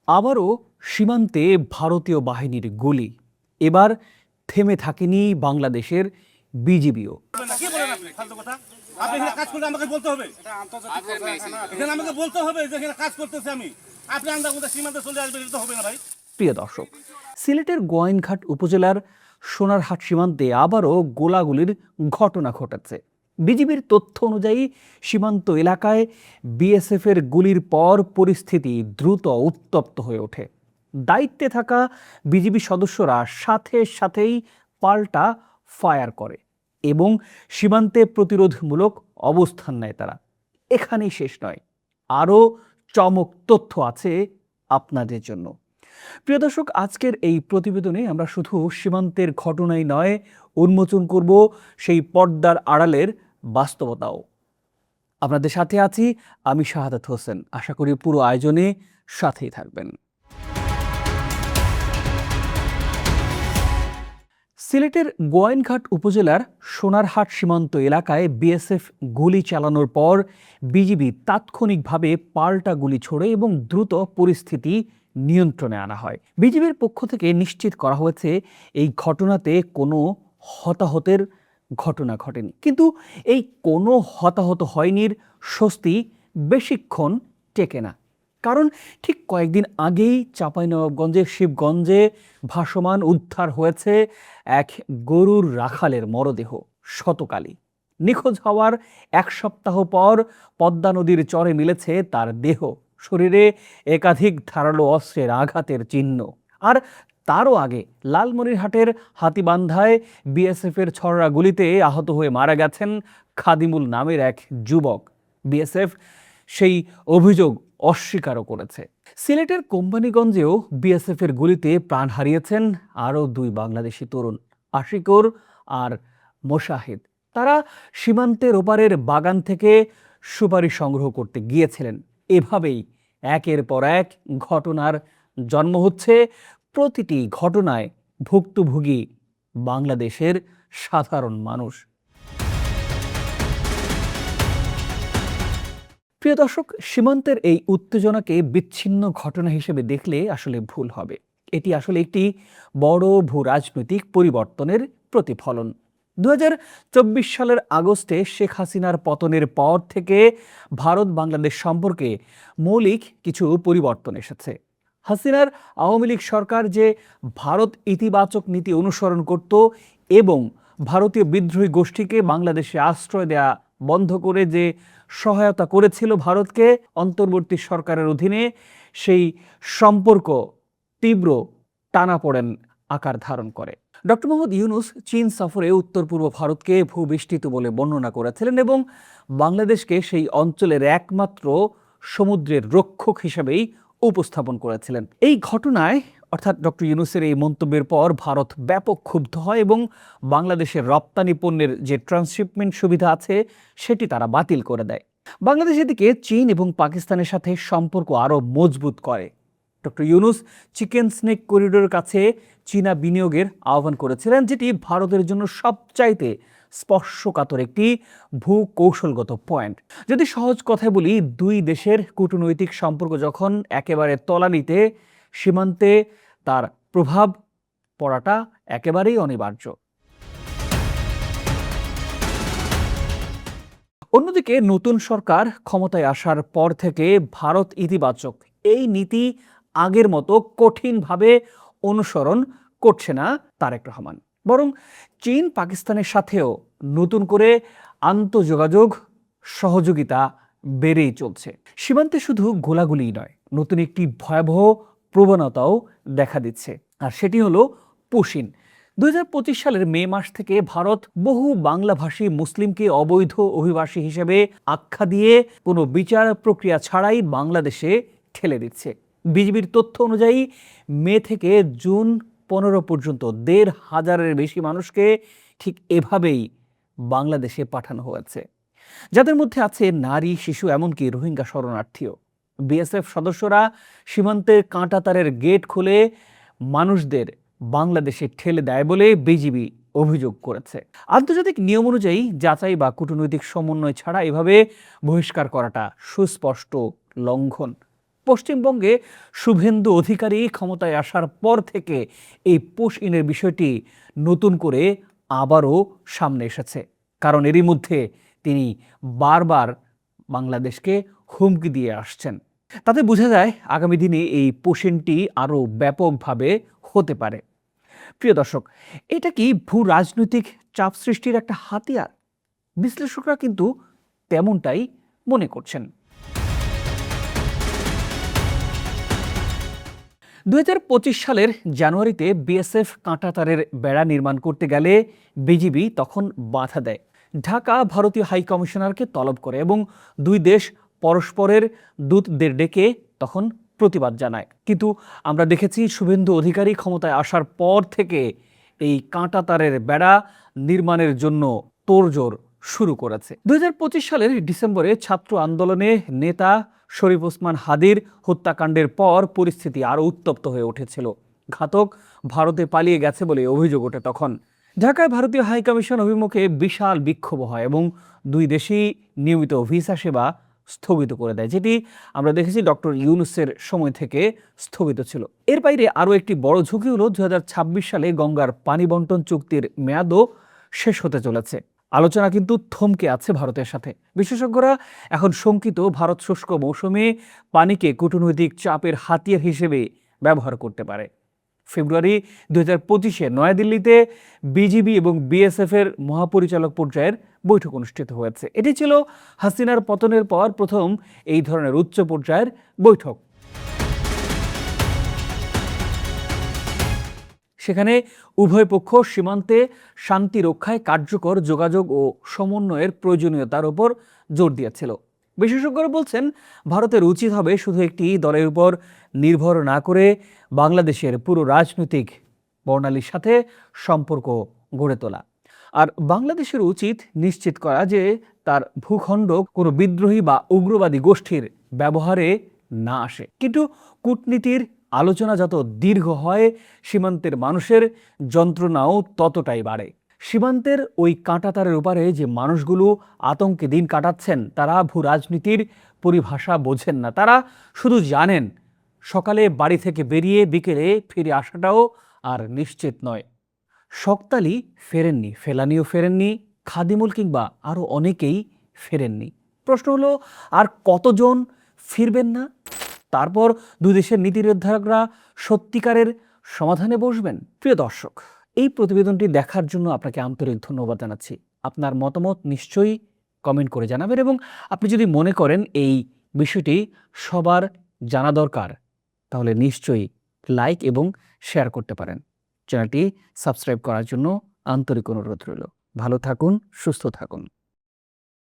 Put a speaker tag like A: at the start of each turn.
A: আবারও সীমান্তে ভারতীয় বাহিনীর গুলি। এবার থেমে থাকেনি বাংলাদেশের বিজিবিও। প্রিয় দর্শক, সিলেটের গোয়াইনঘাট উপজেলার সোনারহাট সীমান্তে আবারও গোলাগুলির ঘটনা ঘটেছে। বিজিবির তথ্য অনুযায়ী সীমান্ত এলাকায় বিএসএফের গুলির পর পরিস্থিতি দ্রুত উত্তপ্ত হয়ে ওঠে। দায়িত্বে থাকা বিজিবি সদস্যরা সাথে সাথেই পাল্টা ফায়ার করে এবং সীমান্তে প্রতিরোধমূলক অবস্থান নেয় তারা। এখানেই শেষ নয়, আরও চমক তথ্য আছে আপনাদের জন্য। প্রিয় দর্শক, আজকের এই প্রতিবেদনে আমরা শুধু সীমান্তের ঘটনাই নয়, উন্মোচন করব সেই পর্দার আড়ালের বাস্তবতাও। আপনাদের সাথে আছি আমি শাহাদাত হোসেন। আশা করি পুরো আয়োজনে সাথেই থাকবেন। সিলেটের গোয়াইনঘাট উপজেলার সোনারহাট সীমান্ত এলাকায় বিএসএফ গুলি চালানোর পর বিজিবি তাৎক্ষণিকভাবে পাল্টা গুলি ছোড়ে এবং দ্রুত পরিস্থিতি নিয়ন্ত্রণে আনা হয়। বিজিবির পক্ষ থেকে নিশ্চিত করা হয়েছে এই ঘটনাতে কোনো হতাহতের ঘটনা ঘটেনি। কিন্তু এই কোনো হতাহত হয়নির স্বস্তি বেশিক্ষণ টেকে না। কারণ ঠিক কয়েকদিন আগেই চাঁপাইনবাবগঞ্জের শিবগঞ্জে ভাসমান উদ্ধার হয়েছে এক গরুর রাখালের মরদেহ। শতকালী নিখোঁজ হওয়ার এক সপ্তাহ পর পদ্মা নদীর চরে মিলেছে তার দেহ। শরীরে একাধিক ধারালো অস্ত্রের আঘাতের চিহ্ন। আর তারও আগে লালমনিরহাটের হাতিবান্ধায় বিএসএফের ছড়া গুলিতে আহত হয়ে মারা গেছেন খাদিমুল নামের এক যুবক। বিএসএফ সেই অভিযোগ অস্বীকারও করেছে। সিলেটের কোম্পানিগঞ্জেও বিএসএফের গুলিতে প্রাণ হারিয়েছেন আরও দুই বাংলাদেশি তরুণ, আশিকুর আর মোশাহিদ। তারা সীমান্তের ওপারের বাগান থেকে সুপারি সংগ্রহ করতে গিয়েছিলেন। এভাবেই একের পর এক ঘটনার জন্ম হচ্ছে। প্রতিটি ঘটনায় ভুক্তভোগী বাংলাদেশের সাধারণ মানুষ। প্রিয় দর্শক, সীমান্তের এই উত্তেজনাকে বিচ্ছিন্ন ঘটনা হিসেবে দেখলে আসলে ভুল হবে। এটি আসলে একটি বড় ভূ রাজনৈতিক পরিবর্তনের প্রতিফলন। 2024 সালের আগস্টে শেখ হাসিনার পতনের পর থেকে ভারত বাংলাদেশ সম্পর্কে মৌলিক কিছু পরিবর্তন এসেছে। হাসিনার আওয়ামী লীগ সরকার যে ভারত ইতিবাচক নীতি অনুসরণ করত এবং ভারতীয় বিদ্রোহী গোষ্ঠীকে বাংলাদেশে আশ্রয় দেয়া বন্ধ করে যে সহায়তা করেছিল ভারতকে, অন্তর্বর্তী সরকারের অধীনে সেই সম্পর্ক তীব্র টানাপোড়েন আকার ধারণ করে। ডক্টর মোহাম্মদ ইউনূস চীন সফরে উত্তর পূর্ব ভারতকে ভূবেষ্টিত বলে বর্ণনা করেছিলেন এবং বাংলাদেশকে সেই অঞ্চলের একমাত্র সমুদ্রের রক্ষক হিসেবেই উপস্থাপন করেছিলেন। এই ঘটনায় অর্থাৎ ডক্টর ইউনূসের এই মন্তব্যের পর ভারত ব্যাপক ক্ষুব্ধ হয় এবং বাংলাদেশের রপ্তানি পণ্যের যে ট্রান্সশিপমেন্ট সুবিধা আছে সেটি তারা বাতিল করে দেয়। বাংলাদেশ এদিকে চীন এবং পাকিস্তানের সাথে সম্পর্ক আরও মজবুত করে। ডক্টর ইউনূস চিকেন স্নেক করিডোরের কাছে চীনা বিনিয়োগের আহ্বান করেছিলেন, যেটি ভারতের জন্য সবচাইতে স্পর্শকাতর একটি ভূকৌশলগত পয়েন্ট। যদি সহজ কথায় বলি, দুই দেশের কূটনৈতিক সম্পর্ক যখন একেবারে তলানিতে, সীমান্তে তার প্রভাব পড়াটা একেবারেই অনিবার্য। অন্যদিকে নতুন সরকার ক্ষমতায় আসার পর থেকে ভারত ইতিবাচক এই নীতি আগের মতো কঠিনভাবে অনুসরণ করছে না তারেক রহমান, বরং চীন পাকিস্তানের সাথেও নতুন করে আন্তঃযোগাযোগ সহযোগিতা বেড়েই চলছে। সীমান্তে শুধু গোলাগুলিই নয়, নতুন একটি ভয়াবহ প্রবণতাও দেখা দিচ্ছে, আর সেটি হলো পুশিন। 2025 সালের মে মাস থেকে ভারত বহু বাংলাভাষী মুসলিমকে অবৈধ অভিবাসী হিসেবে আখ্যা দিয়ে কোনো বিচার প্রক্রিয়া ছাড়াই বাংলাদেশে ঠেলে দিচ্ছে। বিজিবির তথ্য অনুযায়ী মে থেকে জুন 15 পর্যন্ত 1,500-এর বেশি মানুষকে ঠিক এভাবেই বাংলাদেশে পাঠানো হয়েছে, যাদের মধ্যে আছে নারী, শিশু, এমনকি রোহিঙ্গা শরণার্থীও। বিএসএফ সদস্যরা সীমান্তের কাঁটাতারের গেট খুলে মানুষদের বাংলাদেশে ঠেলে দেয় বলে বিজিবি অভিযোগ করেছে। আন্তর্জাতিক নিয়ম অনুযায়ী যাচাই বা কূটনৈতিক সমন্বয় ছাড়া এভাবে বহিষ্কার করাটা সুস্পষ্ট লঙ্ঘন। পশ্চিমবঙ্গে শুভেন্দু অধিকারী ক্ষমতায় আসার পর থেকে এই পুশ ইনের বিষয়টি নতুন করে আবারও সামনে এসেছে, কারণ এরই মধ্যে তিনি বারবার বাংলাদেশকে হুমকি দিয়ে আসছেন। তাতে বোঝা যায় আগামী দিনে এই পুশ-ইনটি আরও ব্যাপকভাবে হতে পারে। প্রিয় দর্শক, এটা কি ভূ রাজনৈতিক চাপ সৃষ্টির একটা হাতিয়ার? বিশ্লেষকরা কিন্তু তেমনটাই মনে করছেন। ২০২৫ সালের জানুয়ারিতে বিএসএফ কাঁটাতারের বেড়া নির্মাণ করতে গেলে বিজিবি তখন বাধা দেয়। ঢাকা ভারতীয় হাই কমিশনারকে তলব করে এবং দুই দেশ পরস্পরের দূতদের ডেকে তখন প্রতিবাদ জানায়। কিন্তু আমরা দেখেছি শুভেন্দু অধিকারী ক্ষমতায় আসার পর থেকে এই কাঁটাতারের বেড়া নির্মাণের জন্য তোড়জোড় শুরু করেছে। ২০২৫ সালের ডিসেম্বরে ছাত্র আন্দোলনে নেতা শরীফ ওসমান হাদির হত্যাকাণ্ডের পর পরিস্থিতি আরও উত্তপ্ত হয়ে উঠেছিল। ঘাতক ভারতে পালিয়ে গেছে বলে অভিযোগ ওঠে তখন। ঢাকায় ভারতীয় হাইকমিশন অভিমুখে বিশাল বিক্ষোভ হয় এবং দুই দেশই নিয়মিত ভিসা সেবা স্থগিত করে দেয়, যেটি আমরা দেখেছি ডক্টর ইউনূসের সময় থেকে স্থগিত ছিল। এর বাইরে আরও একটি বড় ঝুঁকি হলো ২০২৬ সালে গঙ্গার পানি বন্টন চুক্তির মেয়াদও শেষ হতে চলেছে। আলোচনা কিন্তু থমকে আছে ভারতের সাথে। বিশেষজ্ঞরা এখন শঙ্কিত ভারত শুষ্ক মৌসুমে পানিকে কূটনৈতিক চাপের হাতিয়ার হিসেবে ব্যবহার করতে পারে। ফেব্রুয়ারি ২০২৫-এ নয়াদিল্লিতে বিজিবি এবং বিএসএফ এর মহাপরিচালক পর্যায়ের বৈঠক অনুষ্ঠিত হয়েছে। এটি ছিল হাসিনার পতনের পর প্রথম এই ধরনের উচ্চ পর্যায়ের বৈঠক। সেখানে উভয় পক্ষ সীমান্তে শান্তি রক্ষায় কার্যকর যোগাযোগ ও সমন্বয়ের প্রয়োজনীয়তার উপর জোর দিয়েছিল। বিশেষজ্ঞরা বলছেন ভারতের উচিত হবে শুধু একটি দলের উপর নির্ভর না করে বাংলাদেশের পুরো রাজনৈতিক বর্ণালীর সাথে সম্পর্ক গড়ে তোলা। আর বাংলাদেশের উচিত নিশ্চিত করা যে তার ভূখণ্ড কোনো বিদ্রোহী বা উগ্রবাদী গোষ্ঠীর ব্যবহারে না আসে। কিন্তু কূটনীতির আলোচনা যত দীর্ঘ হয়, সীমান্তের মানুষের যন্ত্রণাও ততটাই বাড়ে। সীমান্তের ওই কাঁটাতারের ওপারে যে মানুষগুলো আতঙ্কে দিন কাটাচ্ছেন, তারা ভূ রাজনীতির পরিভাষা বোঝেন না। তারা শুধু জানেন সকালে বাড়ি থেকে বেরিয়ে বিকেলে ফিরে আসাটাও আর নিশ্চিত নয়। শকতালি ফেরেননি, ফেলানিও ফেরেননি, খাদিমুল কিংবা আরও অনেকেই ফেরেননি। প্রশ্ন হলো, আর কতজন ফিরবেন না? তারপর দুই দেশের নীতি নির্ধারকরা সত্যিকারের সমাধানে বসবেন? প্রিয় দর্শক, এই প্রতিবেদনটি দেখার জন্য আপনাকে আন্তরিক ধন্যবাদ জানাচ্ছি। আপনার মতামত নিশ্চয়ই কমেন্ট করে জানাবেন এবং আপনি যদি মনে করেন এই বিষয়টি সবার জানা দরকার, তাহলে নিশ্চয়ই লাইক এবং শেয়ার করতে পারেন। চ্যানেলটি সাবস্ক্রাইব করার জন্য আন্তরিক অনুরোধ রইল। ভালো থাকুন, সুস্থ থাকুন।